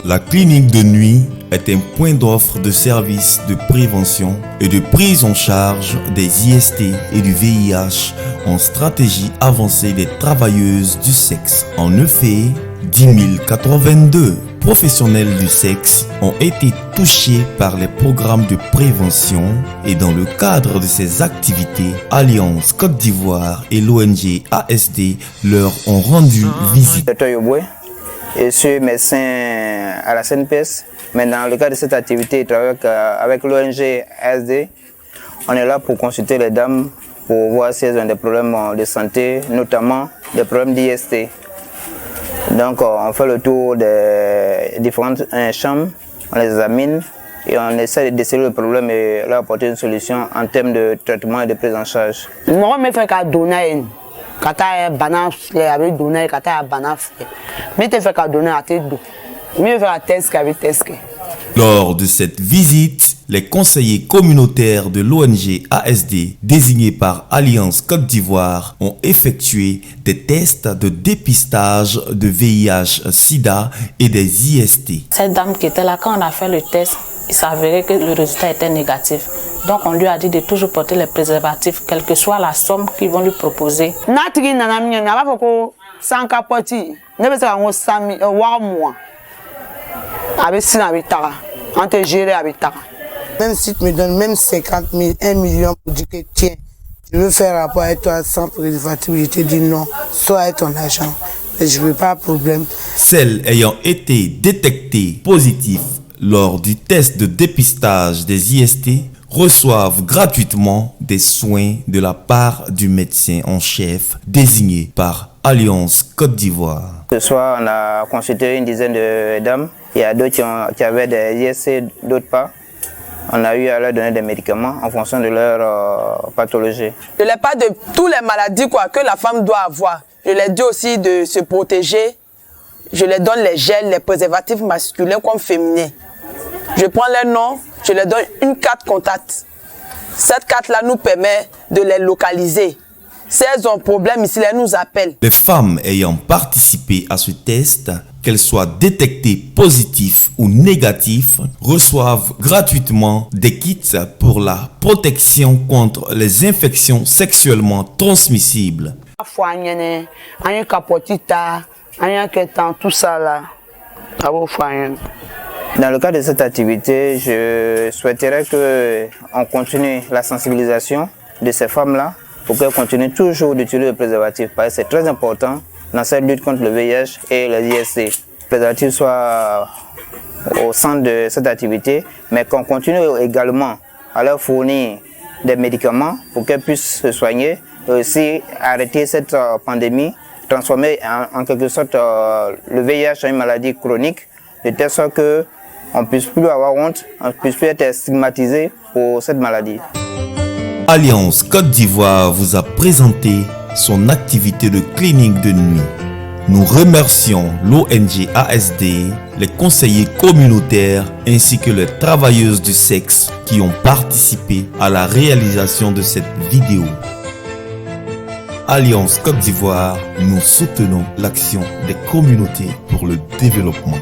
La clinique de nuit est un point d'offre de services de prévention et de prise en charge des IST et du VIH en stratégie avancée des travailleuses du sexe. En effet, 10 082 professionnels du sexe ont été touchés par les programmes de prévention et dans le cadre de ces activités, Alliance Côte d'Ivoire et l'ONG ASD leur ont rendu visite. Je suis médecin à la CNPS, mais dans le cadre de cette activité, je travaille avec l'ONG ASD. On est là pour consulter les dames, pour voir si elles ont des problèmes de santé, notamment des problèmes d'IST. Donc on fait le tour des différentes chambres, on les examine et on essaie de déceler le problème et leur apporter une solution en termes de traitement et de prise en charge. Moi, je fais donner kata banaf avec donner kata banaf mais te fais donner à tes dos mieux faire test qu'avec test. Lors de cette visite, les conseillers communautaires de l'ONG ASD, désignés par Alliance Côte d'Ivoire, ont effectué des tests de dépistage de VIH-Sida et des IST. Cette dame qui était là, quand on a fait le test, il s'avérait que le résultat était négatif. Donc on lui a dit de toujours porter les préservatifs, quelle que soit la somme qu'ils vont lui proposer. Même si tu me donnes même 50 000, 1 million pour dire que tiens, je veux faire rapport avec toi sans préservatif, je te dis non, soit avec ton argent, mais je veux pas de problème. Celles ayant été détectées positives lors du test de dépistage des IST reçoivent gratuitement des soins de la part du médecin en chef désigné par Alliance Côte d'Ivoire. Ce soir, on a consulté une dizaine de dames. Il y a d'autres qui avaient des IST, d'autres pas. On a eu à leur donner des médicaments en fonction de leur pathologie. Je ne les parle de toutes les maladies que la femme doit avoir. Je leur dis aussi de se protéger. Je leur donne les gels, les préservatifs masculins comme féminins. Je prends leur nom, je leur donne une carte contact. Cette carte-là nous permet de les localiser. Si elles ont un problème ici, elles nous appellent. Les femmes ayant participé à ce test, qu'elles soient détectées positives ou négatives, reçoivent gratuitement des kits pour la protection contre les infections sexuellement transmissibles. Dans le cadre de cette activité, je souhaiterais qu'on continue la sensibilisation de ces femmes-là pour qu'elles continuent toujours d'utiliser le préservatif. Parce que c'est très important dans cette lutte contre le VIH et les IST. Le préservatif soit au centre de cette activité, mais qu'on continue également à leur fournir des médicaments pour qu'elles puissent se soigner et aussi arrêter cette pandémie, transformer en quelque sorte le VIH en une maladie chronique, de telle sorte qu'on ne puisse plus avoir honte, on ne puisse plus être stigmatisé pour cette maladie. Alliance Côte d'Ivoire vous a présenté son activité de clinique de nuit. Nous remercions l'ONG ASD, les conseillers communautaires ainsi que les travailleuses du sexe qui ont participé à la réalisation de cette vidéo. Alliance Côte d'Ivoire, nous soutenons l'action des communautés pour le développement.